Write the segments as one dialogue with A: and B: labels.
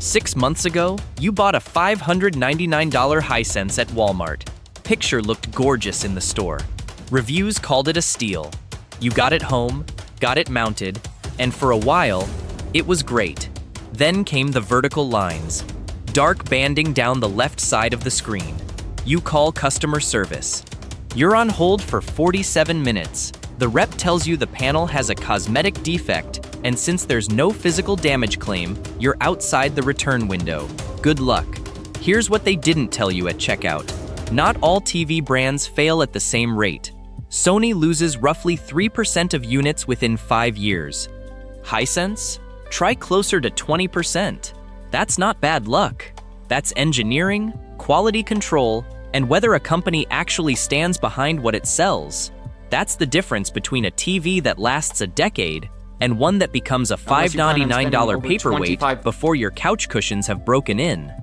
A: 6 months ago, you bought a $599 Hisense at Walmart. Picture looked gorgeous in the store. Reviews called it a steal. You got it home, got it mounted, and for a while, it was great. Then came the vertical lines. Dark banding down the left side of the screen. You call customer service. You're on hold for 47 minutes. The rep tells you the panel has a cosmetic defect, and since there's no physical damage claim, you're outside the return window. Good luck. Here's what they didn't tell you at checkout. Not all TV brands fail at the same rate. Sony loses roughly 3% of units within 5 years. Hisense? Try closer to 20%. That's not bad luck. That's engineering, quality control, and whether a company actually stands behind what it sells. That's the difference between a TV that lasts a decade and one that becomes a $599 paperweight before your couch cushions have broken in.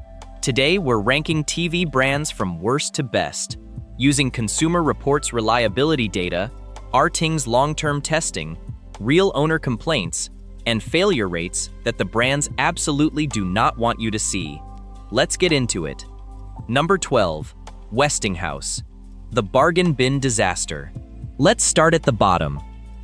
A: Today, we're ranking TV brands from worst to best, using Consumer Reports reliability data, RTING's long-term testing, real owner complaints, and failure rates that the brands absolutely do not want you to see. Let's get into it. Number 12. Westinghouse. The bargain bin disaster. Let's start at the bottom.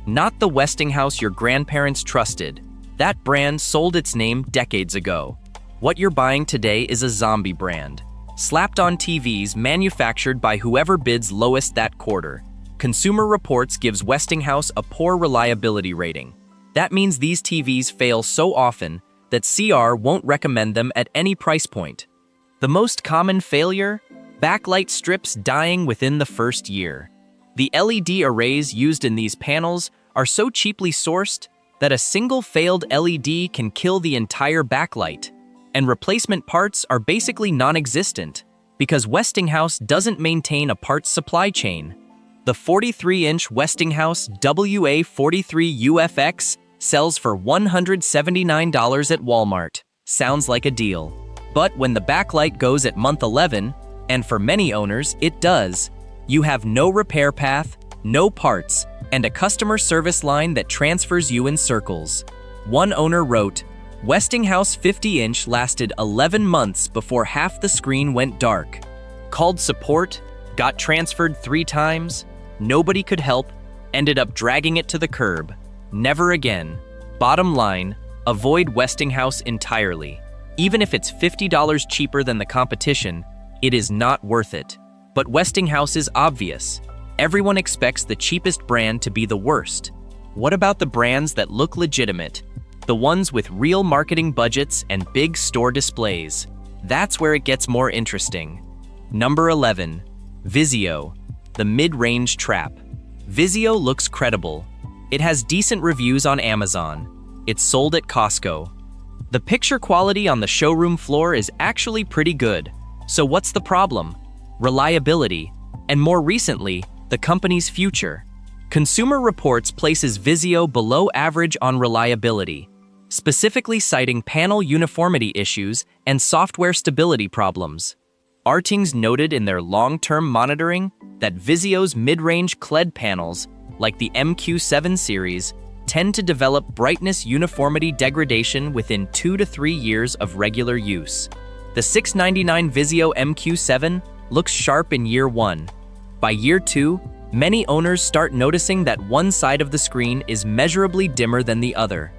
A: Not the Westinghouse your grandparents trusted. That brand sold its name decades ago. What you're buying today is a zombie brand, slapped on TVs manufactured by whoever bids lowest that quarter. Consumer Reports gives Westinghouse a poor reliability rating. That means these TVs fail so often that CR won't recommend them at any price point. The most common failure? Backlight strips dying within the first year. The LED arrays used in these panels are so cheaply sourced that a single failed LED can kill the entire backlight, and replacement parts are basically non-existent because Westinghouse doesn't maintain a parts supply chain. The 43-inch Westinghouse WA43UFX sells for $179 at Walmart. Sounds like a deal. But when the backlight goes at month 11, and for many owners it does, you have no repair path, no parts, and a customer service line that transfers you in circles. One owner wrote, Westinghouse 50-inch lasted 11 months before half the screen went dark. Called support, got transferred 3 times, nobody could help, ended up dragging it to the curb. Never again. Bottom line, avoid Westinghouse entirely. Even if it's $50 cheaper than the competition, it is not worth it. But Westinghouse is obvious. Everyone expects the cheapest brand to be the worst. What about the brands that look legitimate? The ones with real marketing budgets and big store displays. That's where it gets more interesting. Number 11. Vizio. The mid-range trap. Vizio looks credible. It has decent reviews on Amazon. It's sold at Costco. The picture quality on the showroom floor is actually pretty good. So what's the problem? Reliability, and more recently, the company's future. Consumer Reports places Vizio below average on reliability, specifically citing panel uniformity issues and software stability problems. RTING's noted in their long-term monitoring that Vizio's mid-range LED panels, like the MQ7 series, tend to develop brightness uniformity degradation within 2 to 3 years of regular use. The $699 Vizio MQ7 looks sharp in year 1. By year 2, many owners start noticing that one side of the screen is measurably dimmer than the other.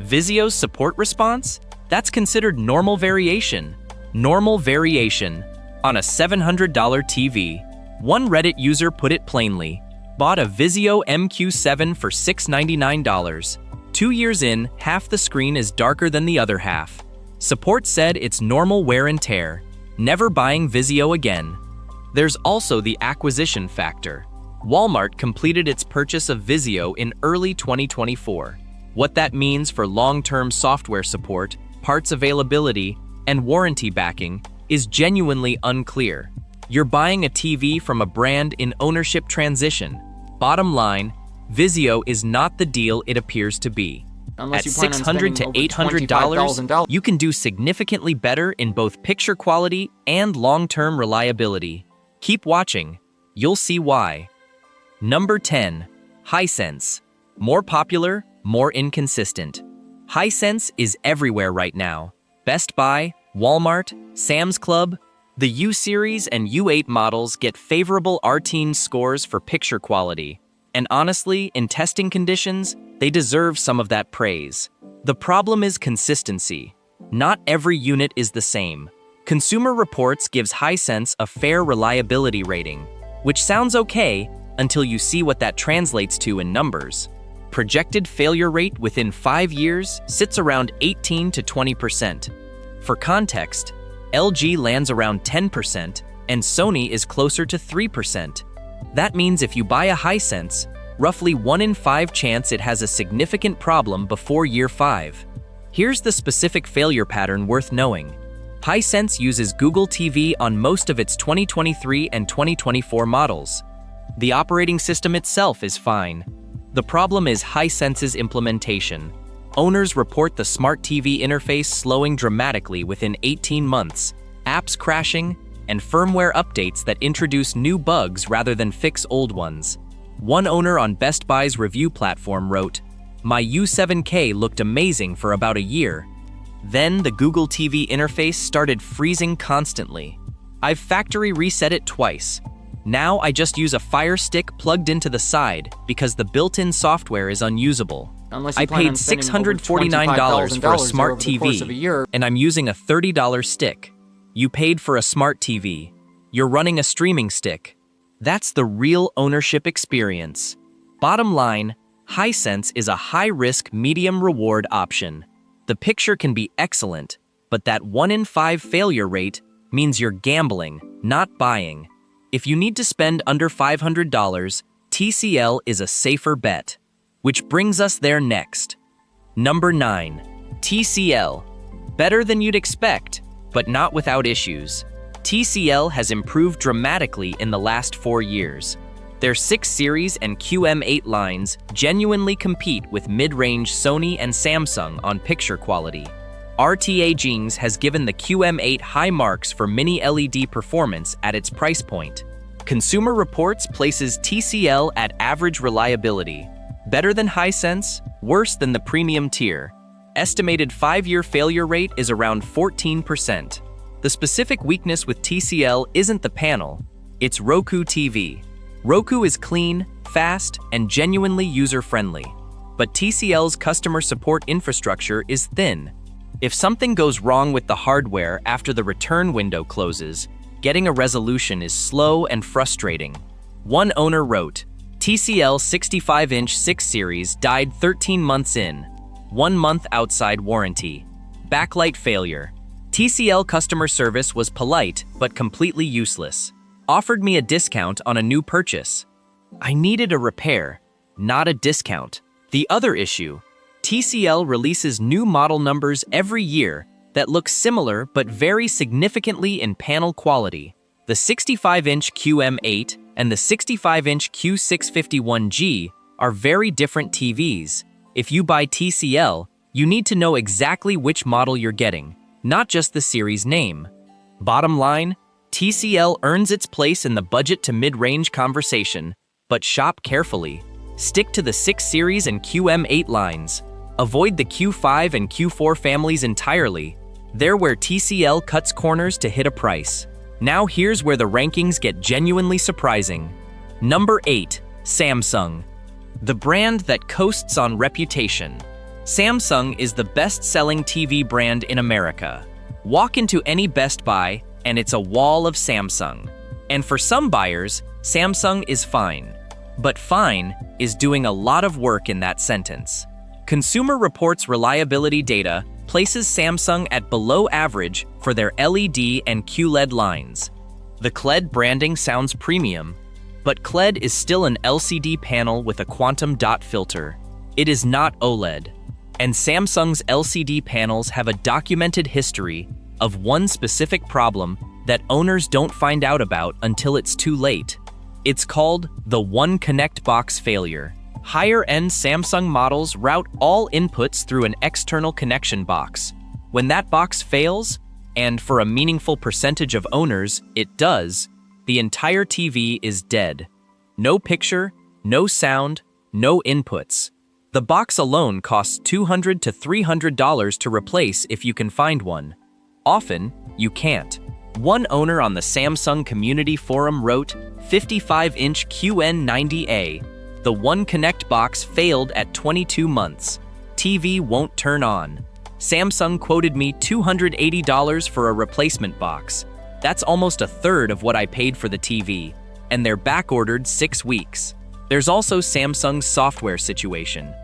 A: Vizio's support response? That's considered normal variation. Normal variation on a $700 TV. One Reddit user put it plainly, bought a Vizio MQ7 for $699. 2 years in, half the screen is darker than the other half. Support said it's normal wear and tear. Never buying Vizio again. There's also the acquisition factor. Walmart completed its purchase of Vizio in early 2024. What that means for long-term software support, parts availability, and warranty backing is genuinely unclear. You're buying a TV from a brand in ownership transition. Bottom line, Vizio is not the deal it appears to be. At $600 to $800, you can do significantly better in both picture quality and long-term reliability. Keep watching. You'll see why. Number 10. Hisense. More popular, more inconsistent. Hisense is everywhere right now. Best Buy, Walmart, Sam's Club, the U-Series and U8 models get favorable R-Teen scores for picture quality. And honestly, in testing conditions, they deserve some of that praise. The problem is consistency. Not every unit is the same. Consumer Reports gives Hisense a fair reliability rating, which sounds okay until you see what that translates to in numbers. Projected failure rate within 5 years sits around 18 to 20%. For context, LG lands around 10% and Sony is closer to 3%. That means if you buy a Hisense, roughly 1 in 5 chance it has a significant problem before year 5. Here's the specific failure pattern worth knowing. Hisense uses Google TV on most of its 2023 and 2024 models. The operating system itself is fine. The problem is Hisense's implementation. Owners report the smart TV interface slowing dramatically within 18 months, apps crashing, and firmware updates that introduce new bugs rather than fix old ones. One owner on Best Buy's review platform wrote, "My U7K looked amazing for about a year. Then the Google TV interface started freezing constantly. I've factory reset it twice. Now I just use a Fire Stick plugged into the side because the built-in software is unusable. I paid $649 for a smart TV, and I'm using a $30 stick. You paid for a smart TV. You're running a streaming stick. That's the real ownership experience." Bottom line, Hisense is a high-risk, medium-reward option. The picture can be excellent, but that 1 in 5 failure rate means you're gambling, not buying. If you need to spend under $500, TCL is a safer bet. Which brings us there next. Number 9. TCL. Better than you'd expect, but not without issues. TCL has improved dramatically in the last 4 years. Their 6 Series and QM8 lines genuinely compete with mid-range Sony and Samsung on picture quality. RTA Jings has given the QM8 high marks for mini LED performance at its price point. Consumer Reports places TCL at average reliability. Better than Hisense, worse than the premium tier. Estimated 5-year failure rate is around 14%. The specific weakness with TCL isn't the panel, it's Roku TV. Roku is clean, fast, and genuinely user-friendly. But TCL's customer support infrastructure is thin. If something goes wrong with the hardware after the return window closes, getting a resolution is slow and frustrating. One owner wrote, "TCL 65-inch 6 Series died 13 months in, 1 month outside warranty. Backlight failure. TCL customer service was polite but completely useless. Offered me a discount on a new purchase. I needed a repair, not a discount." The other issue, TCL releases new model numbers every year that look similar but vary significantly in panel quality. The 65-inch QM8 and the 65-inch Q651G are very different TVs. If you buy TCL, you need to know exactly which model you're getting, not just the series name. Bottom line, TCL earns its place in the budget to mid-range conversation, but shop carefully. Stick to the 6 Series and QM8 lines. Avoid the Q5 and Q4 families entirely. They're where TCL cuts corners to hit a price. Now here's where the rankings get genuinely surprising. Number 8. Samsung. The brand that coasts on reputation. Samsung is the best-selling TV brand in America. Walk into any Best Buy, and it's a wall of Samsung. And for some buyers, Samsung is fine. But fine is doing a lot of work in that sentence. Consumer Reports reliability data places Samsung at below average for their LED and QLED lines. The QLED branding sounds premium, but QLED is still an LCD panel with a quantum dot filter. It is not OLED. And Samsung's LCD panels have a documented history of one specific problem that owners don't find out about until it's too late. It's called the One Connect box failure. Higher-end Samsung models route all inputs through an external connection box. When that box fails, and for a meaningful percentage of owners, it does, the entire TV is dead. No picture, no sound, no inputs. The box alone costs $200 to $300 to replace if you can find one. Often, you can't. One owner on the Samsung community forum wrote, 55-inch QN90A. The One Connect box failed at 22 months. TV won't turn on. Samsung quoted me $280 for a replacement box. That's almost a third of what I paid for the TV, and they're back-ordered 6 weeks. There's also Samsung's software situation.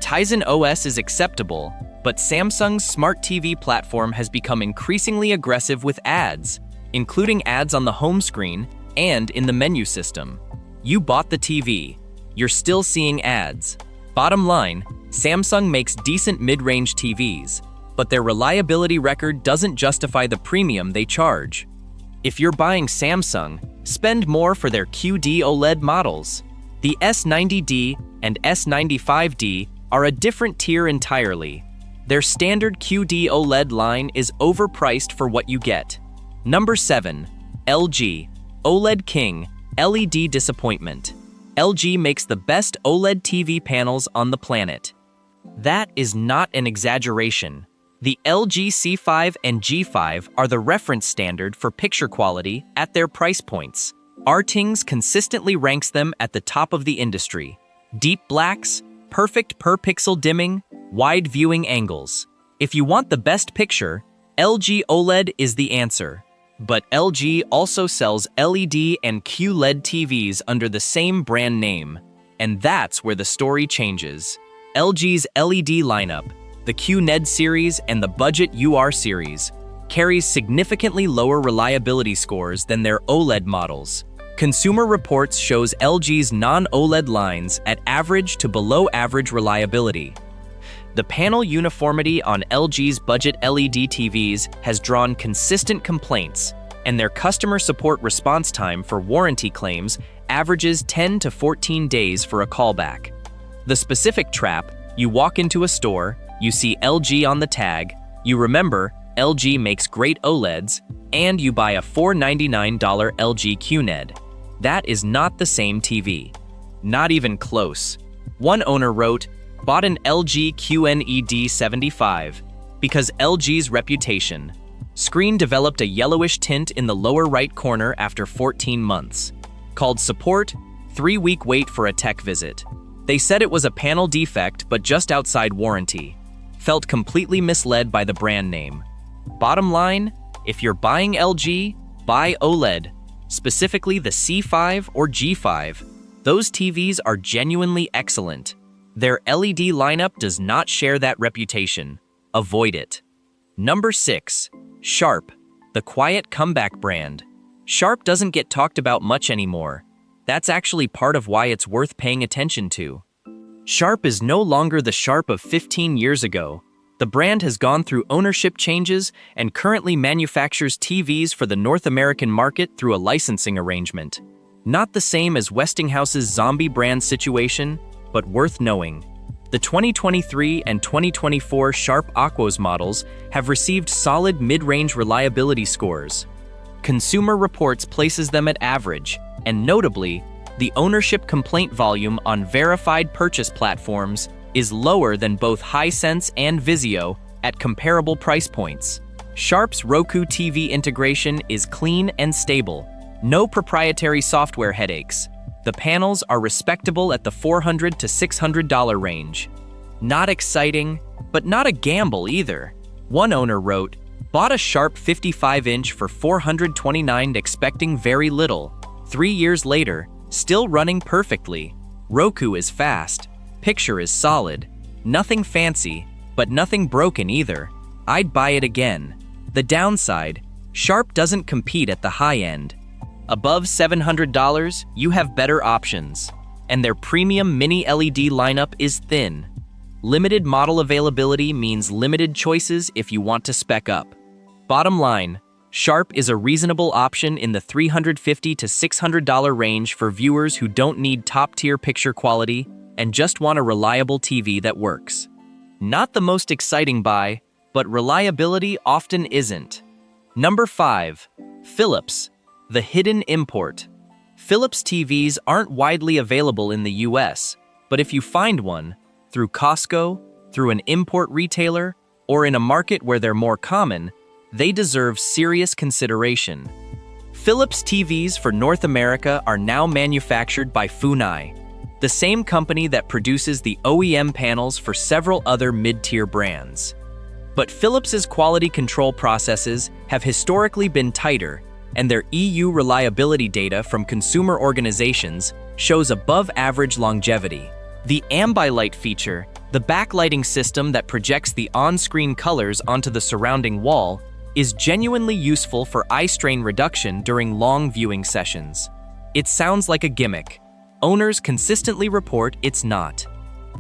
A: Tizen OS is acceptable, but Samsung's smart TV platform has become increasingly aggressive with ads, including ads on the home screen and in the menu system. You bought the TV. You're still seeing ads. Bottom line, Samsung makes decent mid-range TVs, but their reliability record doesn't justify the premium they charge. If you're buying Samsung, spend more for their QD OLED models. The S90D and S95D are a different tier entirely. Their standard QD OLED line is overpriced for what you get. Number 7. LG. OLED King, LED disappointment. LG makes the best OLED TV panels on the planet. That is not an exaggeration. The LG C5 and G5 are the reference standard for picture quality at their price points. Rtings consistently ranks them at the top of the industry. Deep blacks, perfect per-pixel dimming, wide viewing angles. If you want the best picture, LG OLED is the answer. But LG also sells LED and QLED TVs under the same brand name. And that's where the story changes. LG's LED lineup, the QNED series and the Budget UR series, carries significantly lower reliability scores than their OLED models. Consumer Reports shows LG's non-OLED lines at average to below average reliability. The panel uniformity on LG's budget LED TVs has drawn consistent complaints, and their customer support response time for warranty claims averages 10 to 14 days for a callback. The specific trap: you walk into a store, you see LG on the tag, you remember LG makes great OLEDs, and you buy a $499 LG QNED. That is not the same TV. Not even close. One owner wrote, bought an LG QNED 75 because LG's reputation. Screen developed a yellowish tint in the lower right corner after 14 months. Called support, 3-week wait for a tech visit. They said it was a panel defect but just outside warranty. Felt completely misled by the brand name. Bottom line, if you're buying LG, buy OLED, specifically the C5 or G5. Those TVs are genuinely excellent. Their LED lineup does not share that reputation. Avoid it. Number 6. Sharp, the quiet comeback brand. Sharp doesn't get talked about much anymore. That's actually part of why it's worth paying attention to. Sharp is no longer the Sharp of 15 years ago. The brand has gone through ownership changes and currently manufactures TVs for the North American market through a licensing arrangement. Not the same as Westinghouse's zombie brand situation, but worth knowing. The 2023 and 2024 Sharp Aquos models have received solid mid-range reliability scores. Consumer Reports places them at average, and notably, the ownership complaint volume on verified purchase platforms is lower than both Hisense and Vizio at comparable price points. Sharp's Roku TV integration is clean and stable. No proprietary software headaches. The panels are respectable at the $400 to $600 range. Not exciting, but not a gamble either. One owner wrote, bought a Sharp 55-inch for $429 expecting very little. 3 years later, still running perfectly. Roku is fast. Picture is solid. Nothing fancy, but nothing broken either. I'd buy it again. The downside, Sharp doesn't compete at the high end. Above $700, you have better options, and their premium mini LED lineup is thin. Limited model availability means limited choices if you want to spec up. Bottom line, Sharp is a reasonable option in the $350 to $600 range for viewers who don't need top-tier picture quality and just want a reliable TV that works. Not the most exciting buy, but reliability often isn't. Number 5. Philips, the hidden import. Philips TVs aren't widely available in the US, but if you find one, through Costco, through an import retailer, or in a market where they're more common, they deserve serious consideration. Philips TVs for North America are now manufactured by Funai, the same company that produces the OEM panels for several other mid-tier brands. But Philips's quality control processes have historically been tighter, and their EU reliability data from consumer organizations shows above-average longevity. The Ambilight feature, the backlighting system that projects the on-screen colors onto the surrounding wall, is genuinely useful for eye strain reduction during long viewing sessions. It sounds like a gimmick. Owners consistently report it's not.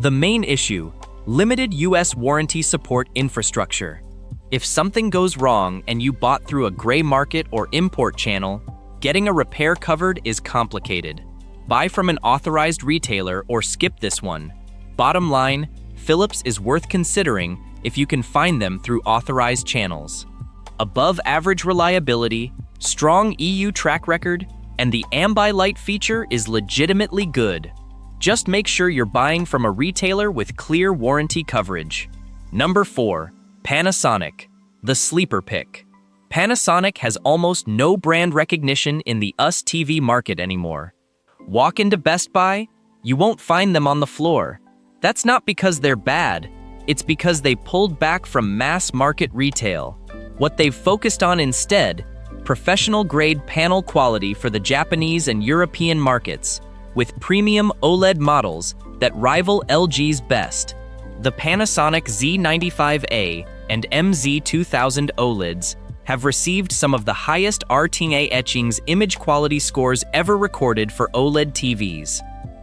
A: The main issue: limited US warranty support infrastructure. If something goes wrong and you bought through a gray market or import channel, getting a repair covered is complicated. Buy from an authorized retailer or skip this one. Bottom line, Philips is worth considering if you can find them through authorized channels. Above-average reliability, strong EU track record, and the Ambilight feature is legitimately good. Just make sure you're buying from a retailer with clear warranty coverage. Number 4. Panasonic, the sleeper pick. Panasonic has almost no brand recognition in the US TV market anymore. Walk into Best Buy, you won't find them on the floor. That's not because they're bad, it's because they pulled back from mass market retail. What they've focused on instead, professional-grade panel quality for the Japanese and European markets, with premium OLED models that rival LG's best. The Panasonic Z95A and MZ2000 OLEDs have received some of the highest RTA etchings image quality scores ever recorded for OLED TVs.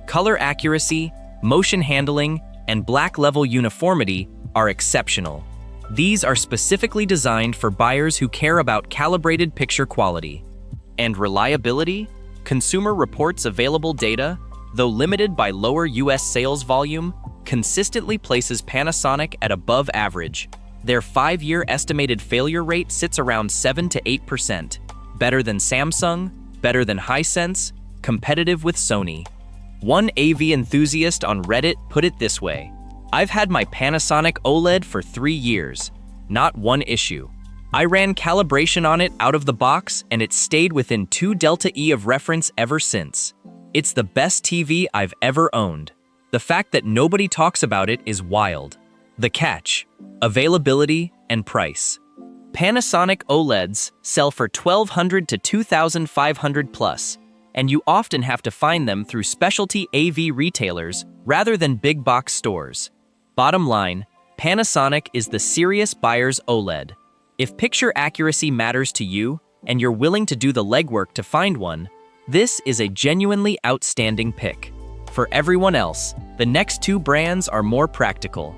A: Color accuracy, motion handling, and black level uniformity are exceptional. These are specifically designed for buyers who care about calibrated picture quality. And reliability? Consumer Reports available data, though limited by lower US sales volume, consistently places Panasonic at above average. Their 5-year estimated failure rate sits around 7 to 8%. Better than Samsung, better than Hisense, competitive with Sony. One AV enthusiast on Reddit put it this way: "I've had my Panasonic OLED for 3 years. Not one issue. I ran calibration on it out of the box and it stayed within 2 delta E of reference ever since. It's the best TV I've ever owned." The fact that nobody talks about it is wild. The catch: availability and price. Panasonic OLEDs sell for $1,200 to $2,500 plus, and you often have to find them through specialty AV retailers rather than big box stores. Bottom line, Panasonic is the serious buyer's OLED. If picture accuracy matters to you and you're willing to do the legwork to find one, this is a genuinely outstanding pick. For everyone else, the next 2 brands are more practical.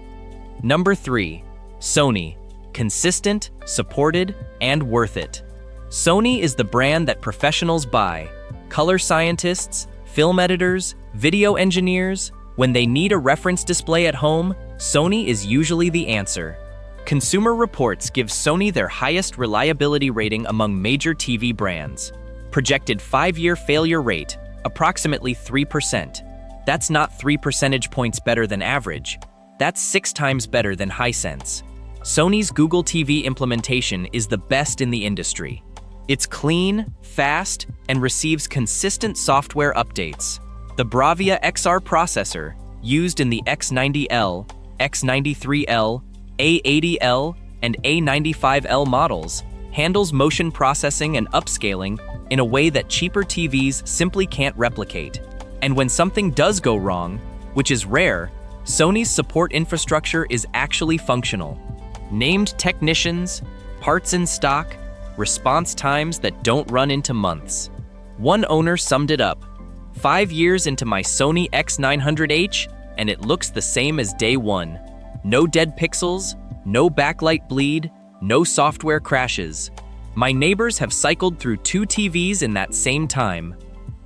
A: Number 3. Sony. Consistent, supported, and worth it. Sony is the brand that professionals buy. Color scientists, film editors, video engineers, when they need a reference display at home, Sony is usually the answer. Consumer Reports give Sony their highest reliability rating among major TV brands. Projected 5-year failure rate, approximately 3%. That's not 3 percentage points better than average. That's 6 times better than Hisense. Sony's Google TV implementation is the best in the industry. It's clean, fast, and receives consistent software updates. The Bravia XR processor, used in the X90L, X93L, A80L, and A95L models, handles motion processing and upscaling in a way that cheaper TVs simply can't replicate. And when something does go wrong, which is rare, Sony's support infrastructure is actually functional. Named technicians, parts in stock, response times that don't run into months. One owner summed it up: 5 years into my Sony X900H, and it looks the same as day one. No dead pixels, no backlight bleed, no software crashes. My neighbors have cycled through 2 TVs in that same time.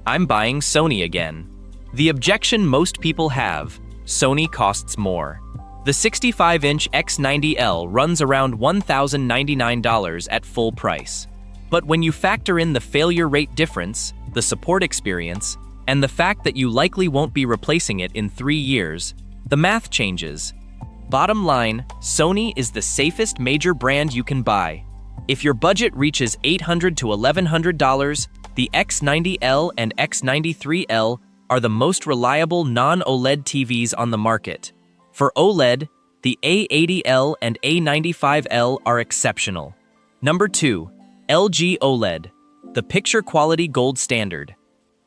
A: I'm buying Sony again. The objection most people have: Sony costs more. The 65-inch X90L runs around $1,099 at full price. But when you factor in the failure rate difference, the support experience, and the fact that you likely won't be replacing it in 3 years, The math changes. Bottom line, Sony is the safest major brand you can buy. If your budget reaches $800 to $1,100, the X90L and X93L are the most reliable non-OLED TVs on the market. For OLED, the A80L and A95L are exceptional. Number 2. LG OLED, the picture quality gold standard.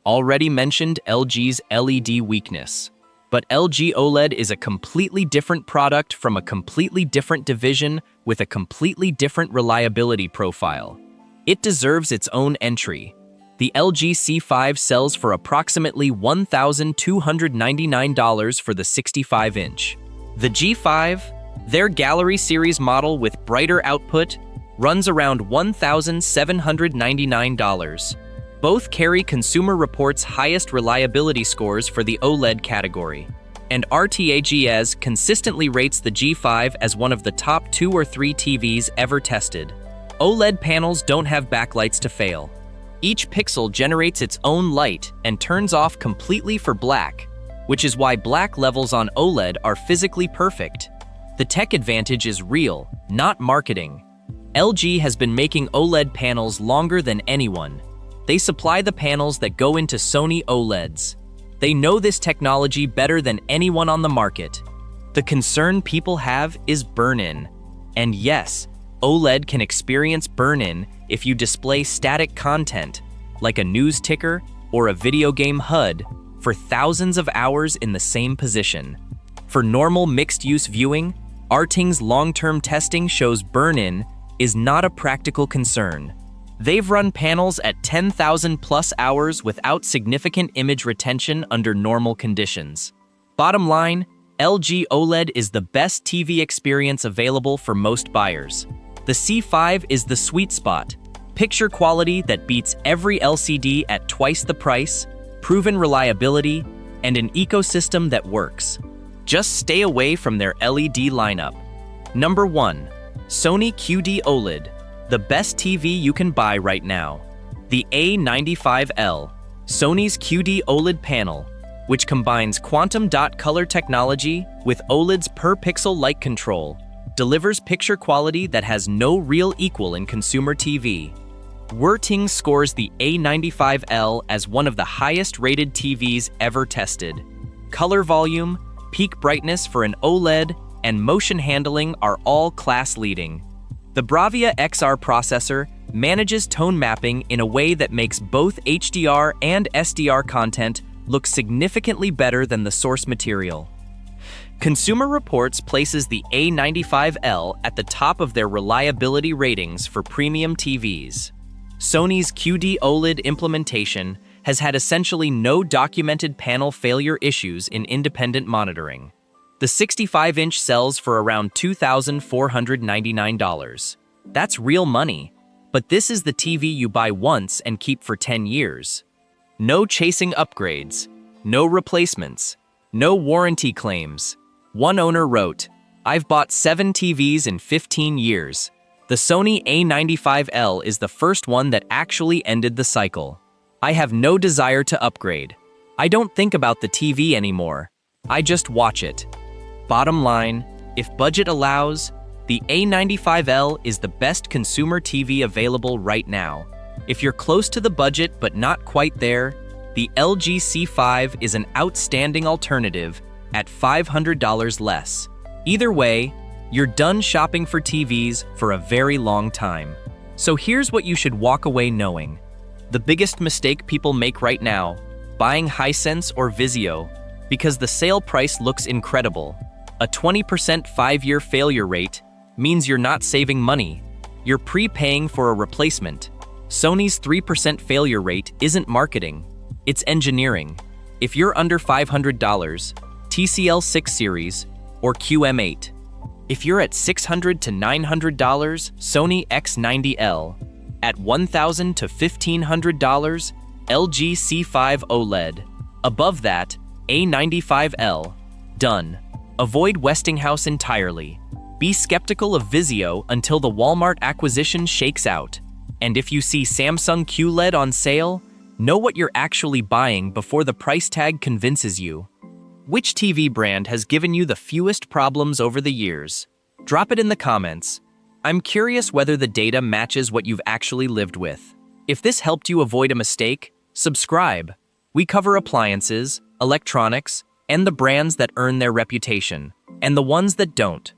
A: Already mentioned LG's LED weakness. But LG OLED is a completely different product from a completely different division with a completely different reliability profile. It deserves its own entry. The LG C5 sells for approximately $1,299 for the 65-inch. The G5, their Gallery Series model with brighter output, runs around $1,799. Both carry Consumer Reports' highest reliability scores for the OLED category, and RTAGS consistently rates the G5 as one of the top 2 or 3 TVs ever tested. OLED panels don't have backlights to fail. Each pixel generates its own light and turns off completely for black, which is why black levels on OLED are physically perfect. The tech advantage is real, not marketing. LG has been making OLED panels longer than anyone. They supply the panels that go into Sony OLEDs. They know this technology better than anyone on the market. The concern people have is burn-in. And yes, OLED can experience burn-in if you display static content, like a news ticker or a video game HUD, for thousands of hours in the same position. For normal mixed-use viewing, Arting's long-term testing shows burn-in is not a practical concern. They've run panels at 10,000 plus hours without significant image retention under normal conditions. Bottom line, LG OLED is the best TV experience available for most buyers. The C5 is the sweet spot. Picture quality that beats every LCD at twice the price, proven reliability, and an ecosystem that works. Just stay away from their LED lineup. Number 1. Sony QD OLED, the best TV you can buy right now. The A95L, Sony's QD OLED panel, which combines quantum dot color technology with OLED's per-pixel light control, delivers picture quality that has no real equal in consumer TV. Werting scores the A95L as one of the highest-rated TVs ever tested. Color volume, peak brightness for an OLED, and motion handling are all class-leading. The Bravia XR processor manages tone mapping in a way that makes both HDR and SDR content look significantly better than the source material. Consumer Reports places the A95L at the top of their reliability ratings for premium TVs. Sony's QD OLED implementation has had essentially no documented panel failure issues in independent monitoring. The 65-inch sells for around $2,499. That's real money, but this is the TV you buy once and keep for 10 years. No chasing upgrades, no replacements, no warranty claims. One owner wrote, "I've bought 7 TVs in 15 years. The Sony A95L is the first one that actually ended the cycle. I have no desire to upgrade. I don't think about the TV anymore. I just watch it." Bottom line, if budget allows, the A95L is the best consumer TV available right now. If you're close to the budget but not quite there, the LG C5 is an outstanding alternative at $500 less. Either way, you're done shopping for TVs for a very long time. So here's what you should walk away knowing. The biggest mistake people make right now, buying Hisense or Vizio, because the sale price looks incredible. A 20% 5-year failure rate means you're not saving money. You're prepaying for a replacement. Sony's 3% failure rate isn't marketing, it's engineering. If you're under $500, TCL 6 series or QM8. If you're at $600 to $900, Sony X90L. At $1,000 to $1,500, LG C5 OLED. Above that, A95L. Done. Avoid Westinghouse entirely. Be skeptical of Vizio until the Walmart acquisition shakes out. And if you see Samsung QLED on sale, know what you're actually buying before the price tag convinces you. Which TV brand has given you the fewest problems over the years? Drop it in the comments. I'm curious whether the data matches what you've actually lived with. If this helped you avoid a mistake, subscribe. We cover appliances, electronics, and the brands that earn their reputation, and the ones that don't.